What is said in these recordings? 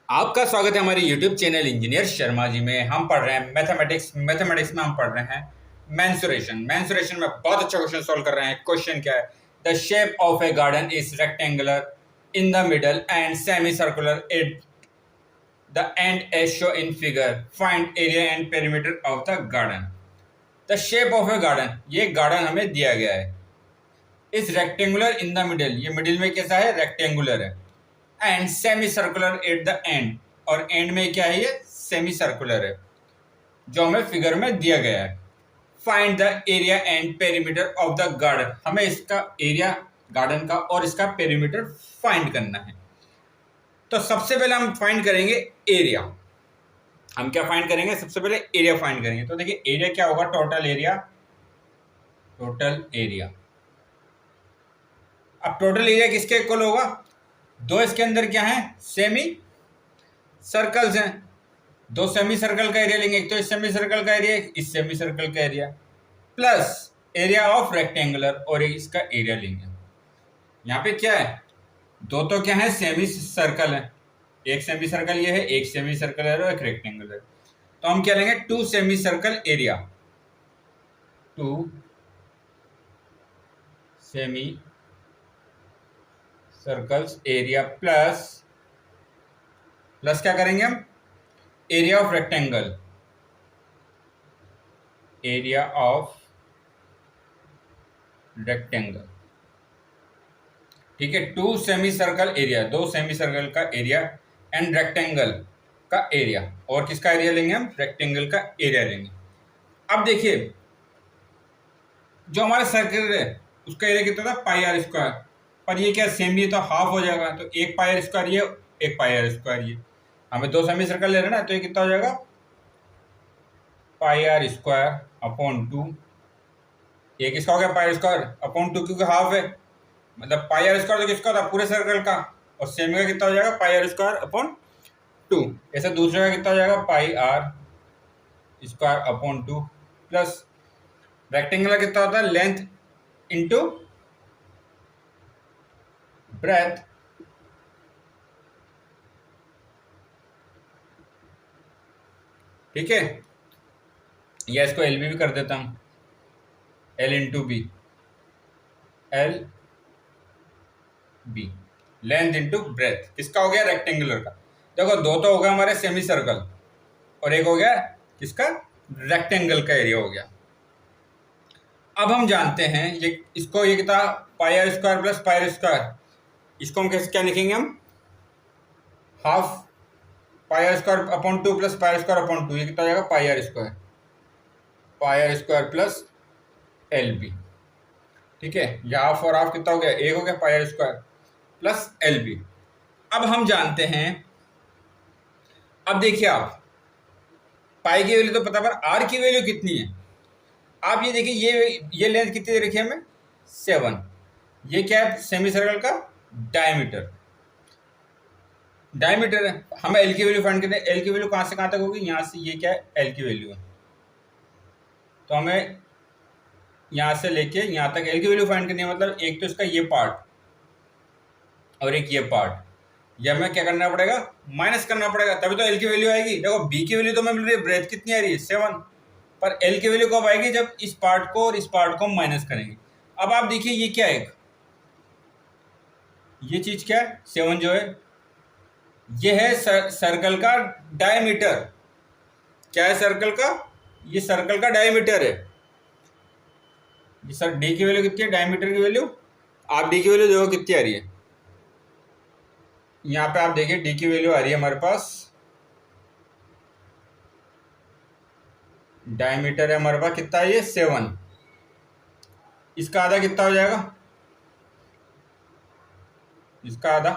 आपका स्वागत है हमारे YouTube channel engineer Sharma ji में। हम पढ़ रहे हैं मैथमेटिक्स में हम पढ़ रहे हैं मेंसुरेशन में बहुत अच्छा क्वेश्चन सॉल्व कर रहे हैं। क्वेश्चन क्या है? The shape of a garden is rectangular in the middle and semicircular at the end as show in figure. Find area and perimeter of the garden. The shape of a garden, ये garden हमें दिया गया है। Is rectangular in the middle, ये middle में कैसा है? Rectangular है। And semicircular at the end, और एंड में क्या है? ये सेमी सर्कुलर है जो हमें फिगर में दिया गया है। Find the area and perimeter of the garden, हमें इसका एरिया गार्डन का और इसका पेरीमीटर फाइंड करना है। तो सबसे पहले हम फाइंड करेंगे एरिया। हम क्या फाइंड करेंगे? सबसे पहले एरिया फाइंड करेंगे। तो देखिए एरिया क्या होगा? Total area. अब टोटल एरिया किसके इक्वल होगा? दो इसके अंदर क्या है? सेमी सर्कल्स हैं। दो सेमी सर्कल का एरिया लेंगे, एक तो इस सेमी सर्कल का एरिया, इस सेमी सर्कल का area, plus area of rectangular, और इसका एरिया लेंगे। यहाँ पे क्या है? दो तो क्या है? सेमी सर्कल है। एक सेमी सर्कल ये है, एक सेमी सर्कल है और एक रेक्टेंगुलर। तो हम क्या लेंगे? Two semicircle area, two semicircles area plus क्या करेंगे हम? Area of rectangle, area of rectangle. ठीक है, टू सेमी सर्कल एरिया, दो सेमी सर्कल का एरिया, एंड रेक्टेंगल का एरिया। और किसका एरिया लेंगे हम? रेक्टेंगल का एरिया लेंगे। अब देखिए जो हमारा सर्कल है उसका एरिया कितना था? Pi r square. पर ये क्या सेम ही तो हाफ हो जाएगा, तो एक पाई आर स्क्वायर ये, एक पाई आर स्क्वायर ये। हमें दो सेमी सर्कल ले रहे हैं ना, तो ये कितना हो जाएगा? Pi r square upon two. ये किसका हो गया? Pi r square upon to, क्योंकि हाफ है। मतलब पाई आर स्क्वायर तो किसका था? पूरे सर्कल का। और सेमी का कितना हो जाएगा? Pi r square upon two. ऐसे दूसरे का कितना हो जाएगा? Pi r square upon two, plus rectangle का कितना होता है? Length into breadth. ठीक है, या इसको एल भी कर देता हूं, L into B, L B, length into breadth. किसका हो गया? रेक्टेंगुलर का। देखो दो तो हो गया हमारे सेमी सर्कल, और एक हो गया किसका? रेक्टेंगल का एरिया हो गया। अब हम जानते हैं ये इसको, ये कितना? Pi r square plus pi r square. इसको हम कैसे क्या लिखेंगे? हम half pi r square upon two plus pi r square upon two. ये कितना हो जाएगा? Pi r square, pi r square plus L B. ठीक है, ये हाफ और हाफ कितना हो गया? एक हो गया, pi r square plus L B. अब हम जानते हैं, अब देखिए आप पाई की वैल्यू तो पता, पर आर की वैल्यू कितनी है? आप ये देखिए, ये लेंथ कितनी दे रखी है हमें? 7। ये क्या है? सेमी सर्कल का डायमीटर है। हमें एल की वैल्यू फाइंड करनी है। एल की वैल्यू कहाँ से कहाँ तक होगी? यहाँ से, ये क्या है? एल की वैल्यू है। तो हमें यहाँ से लेके यहाँ तक एल की वैल्यू फाइंड करनी है। मतलब एक तो इसका ये पार्ट और एक ये पार्ट, ये हमें क्या करना पड़ेगा? माइनस करना पड़ेगा, तभी तो एल की वैल्यू आएगी। देखो बी की वैल्यू तो हमें मिल रही है, ब्रेथ कितनी आ रही है? 7। पर एल की वैल्यू कब आएगी? जब इस पार्ट को और इस पार्ट को माइनस करेंगे। अब आप देखिए ये क्या है? ये चीज क्या है? 7 जो है ये है सर्कल का डायमीटर। क्या है सर्कल का? ये सर्कल का डायमीटर है। ये सर डी की वैल्यू कितनी है? डायमीटर की वैल्यू आप डी की वैल्यू देखो कितनी आ रही है। यहाँ पे आप देखिए डी की वैल्यू आ रही है हमारे पास, डायमीटर है हमारे पास कितना है? ये 7। इसका आधा कितना हो जाएगा? इसका आधा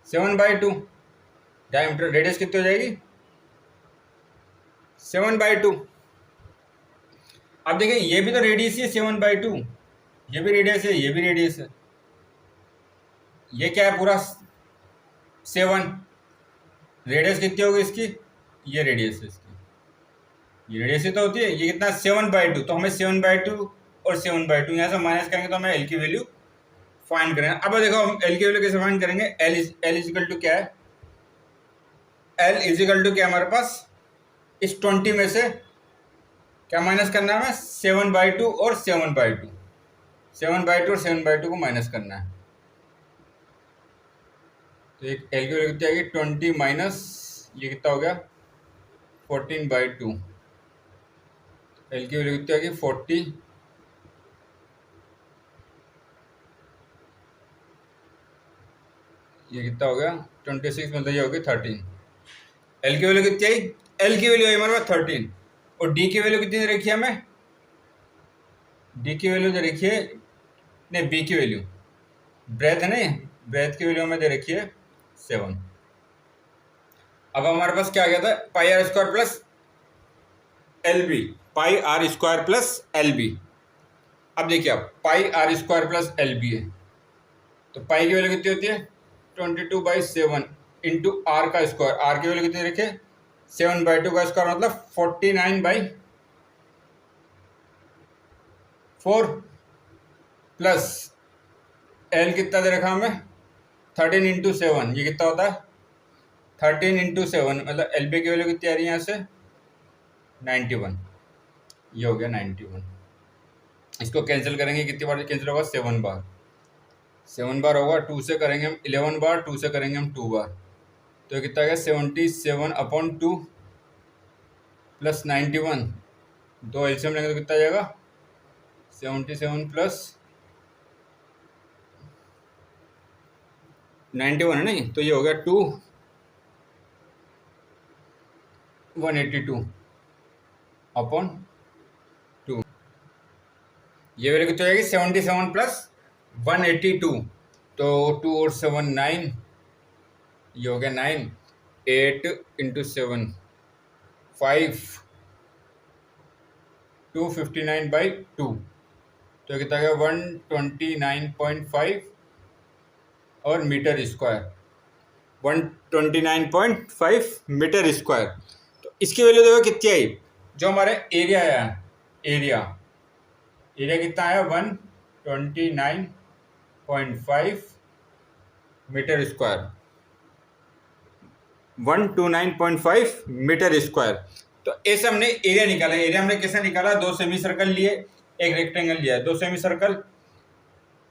7/2। डायमीटर रेडियस कितनी हो जाएगी? 7/2। अब देखिए ये भी तो रेडियस ही है 7/2। ये भी रेडियस है, ये भी रेडियस है। ये क्या है? पूरा 7। रेडियस कितनी होगी इसकी? ये रेडियस है इसकी, ये रेडियस ही तो होती है। ये कितना? 7/2। तो हमें 7/2 और 7/2 यहाँ से माइनस करेंगे तो हमें एल की वैल्यू फाइंड करेंगे। अब देखो हम एल की वैल्यू कैसे फाइंड करेंगे? एल इज इक्वल टू क्या है? एल इजिकल टू क्या हमारे पास, इस 20 में से क्या माइनस करना है हमें, 7/2 और 7/2, 7/2 और 7/2 को माइनस करना है। तो एक एल की वैल्यू कितनी आएगी, 20 माइनस ये कितना हो गया 14/2। एल की वैल्यू कितनी आएगी 40, ये कितना हो गया 26, मतलब ये हो गई 13। एल की वैल्यू कितनी आई, एल की वैल्यू आई हमारे पास 13, और डी की वैल्यू कितनी दे रखी है हमें, डी की वैल्यू दे रखी है, नहीं बी की वैल्यू, ब्रेथ है ना, ब्रेथ की वैल्यू हमें दे रखी है 7। अब हमारे पास क्या आ गया था, pi r square plus L B, pi r square plus L B. अब देखिए आप pi r square plus L B है, तो पाई की वैल्यू कितनी होती है 22/7 इंटू आर का स्क्वायर, आर की वैल्यू कितनी रखे 7/2 का स्क्वायर मतलब 49/4 प्लस एल कितना दे रखा हमें 13 इंटू 7, ये कितना होता है 13 इंटू 7, मतलब एल बी की वैल्यू कितनी आ रही है यहाँ से 91, ये हो गया 91। इसको कैंसिल करेंगे, कितनी बार कैंसिल होगा 7 बार, 7 बार होगा, 2 से करेंगे हम 11 बार, 2 से करेंगे हम 2 बार, तो कितना गया 77/2 प्लस 91, दो एलसीएम लेंगे तो कितना आ जाएगा 77 प्लस 91 है नहीं, तो ये हो गया 182/2, ये वैल्यू कितनी हो जाएगी 77 प्लस 182, तो 2 और 7 9, ये हो गया 9, 8 इंटू 7 5, 259/2, तो कितना गया 129.5 और मीटर स्क्वायर, 129.5 मीटर स्क्वायर। तो इसकी वैल्यू देखो कितनी आई, जो हमारे एरिया आया, एरिया एरिया कितना आया 129.5 मीटर स्क्वायर, 129.5 मीटर स्क्वायर। तो ऐसे हमने एरिया निकाला, एरिया हमने कैसे निकाला, दो सेमी सर्कल लिए, एक रेक्टेंगल लिया है, दो सेमी सर्कल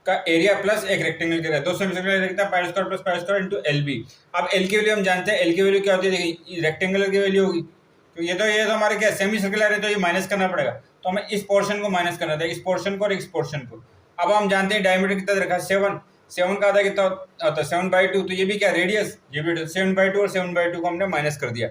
का एरिया प्लस एक रेक्टेंगल का, दो सेमी सर्कल लिखता है pi square plus pi square into L B. अब एल की वैल्यू हम जानते हैं, एल की वैल्यू क्या होती है, देखिए रेक्टेंगल की वैल्यू होगी, तो ये तो हमारे क्या सेमी सर्कल आ रहे, तो ये माइनस करना पड़ेगा, तो हमें इस पोर्शन को माइनस करना था, इस पोर्शन को और इस पोर्शन को। अब हम जानते हैं डायमीटर कितना रखा है 7, 7 का आधा कितना होता है 7/2, तो ये भी क्या रेडियस, ये भी 7/2 और 7/2 को हमने माइनस कर दिया,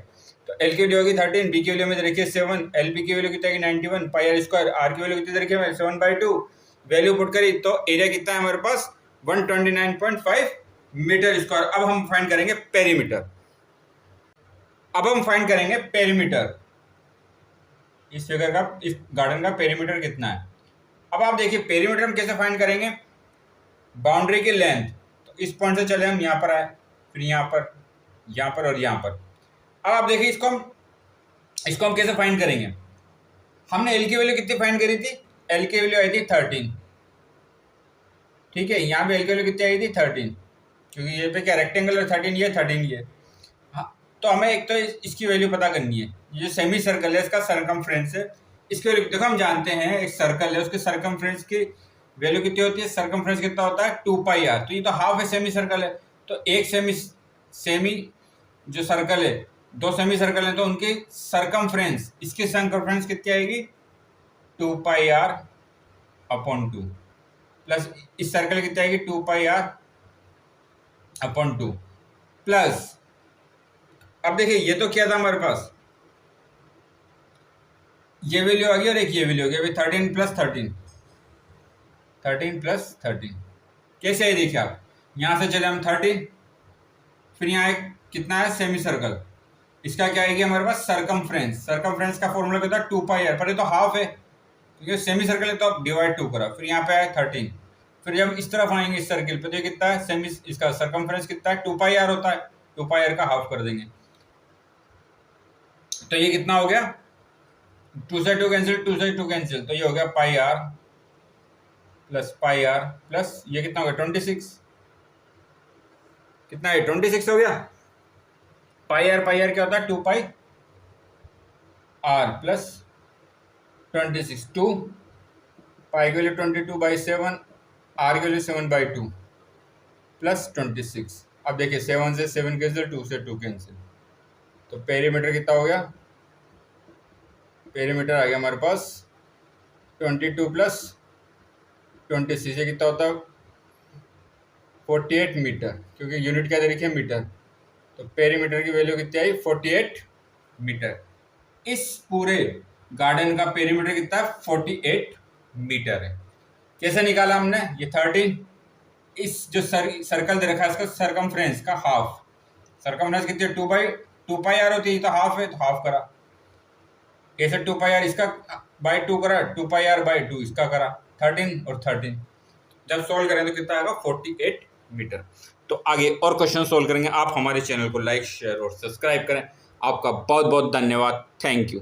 तो एल की वैल्यू होगी 13, बी की वैल्यू में रखिए 7, एल बी की वैल्यू कितना है 91 पाई आर स्क्वायर, आर की वैल्यू कितनी रखिए 7/2, वैल्यू पुट करी तो एरिया कितना है हमारे पास 129.5 मीटर स्क्वायर। अब हम फाइंड करेंगे पेरीमीटर, अब हम फाइंड करेंगे पेरीमीटर, इस फिगर का, इस गार्डन का पेरीमीटर कितना है। अब आप देखिए पेरीमीटर हम कैसे फाइंड करेंगे, बाउंड्री की लेंथ, तो इस पॉइंट से चले हम यहाँ पर आए, फिर यहाँ पर, यहाँ पर और यहाँ पर। अब आप देखिए इसको हम कैसे फाइंड करेंगे, हमने एल की वैल्यू कितनी फाइंड करी थी, एल की वैल्यू आई थी 13, ठीक है, यहाँ पे एल की वैल्यू कितनी आई थी 13, क्योंकि ये पे क्या रेक्टेंगल है 13 ये 13 ये। हाँ, तो हमें एक तो इसकी वैल्यू पता करनी है, ये सेमी सर्कल है इसका सरकमफ्रेंस है, इसकी वैल्यू देखो हम जानते हैं एक सर्कल है उसके सरकमफ्रेंस की वैल्यू कितनी होती है, सरकमफ्रेंस कितना होता है 2πr, तो ये तो हाफ है सेमी सर्कल है, तो एक सेमी जो सर्कल है, दो सेमी सर्कल है तो उनकी सरकमफ्रेंस, इसकी सरकमफ्रेंस कितनी आएगी 2πr/2 प्लस इस सर्कल कितनी आएगी 2πr/2 प्लस, अब देखिए ये तो क्या था हमारे पास, ये वैल्यू आ गई और एक ये वैल्यू आ गई, 13 प्लस 13, 13 प्लस 13 कैसे है देखिए आप, यहाँ से चले हम 13, फिर यहाँ एक कितना है सेमी सर्कल, इसका क्या आएगी हमारे पास सरकमफ्रेंस, सरकमफ्रेंस का फॉर्मूला कितना 2πr, पर ये तो हाफ है क्योंकि सेमी सर्कल है तो आप डिवाइड 2 करा, फिर यहाँ पे आया 13, फिर जब इस तरफ आएंगे इस सर्किल पे तो ये कितना है सेमी, इसका सरकमफ्रेंस कितना है 2πr होता है, 2πr का हाफ कर देंगे, तो ये कितना हो गया 2 से 2 कैंसिल, 2 से 2 कैंसिल, तो ये हो गया πr प्लस πr प्लस ये कितना हो गया 26, कितना है 26 हो गया, पाई आर क्या होता है 2 पाई आर प्लस 26, 2 पाई की वैल्यू 22/7, आर की वैल्यू 7/2 प्लस 26। अब देखिए 7 से 7 कैंसिल, 2 से 2 कैंसिल, तो पेरीमीटर कितना हो गया, पेरीमीटर आ गया हमारे पास 22 प्लस 26 ये कितना होता है 48 मीटर, क्योंकि यूनिट क्या दे रखी है मीटर, तो पेरीमीटर की वैल्यू कितनी आई 48 मीटर। इस पूरे गार्डन का पेरीमीटर कितना है 48 मीटर है। कैसे निकाला हमने, ये 13, इस जो सर्कल दे रखा है इसका सरकमफ्रेंस का हाफ, सरकमफ्रेंस कितनी है 2 पाई आर होती है, तो हाफ है तो हाफ करा, कैसे 2 पाई आर इसका बाई 2 करा, 2 पाई आर बाई 2 इसका करा, 13 और 13, जब सोल्व करें तो कितना आएगा 48 मीटर। तो आगे और क्वेश्चन सोल्व करेंगे। आप हमारे चैनल को लाइक शेयर और सब्सक्राइब करें। आपका बहुत बहुत धन्यवाद, थैंक यू।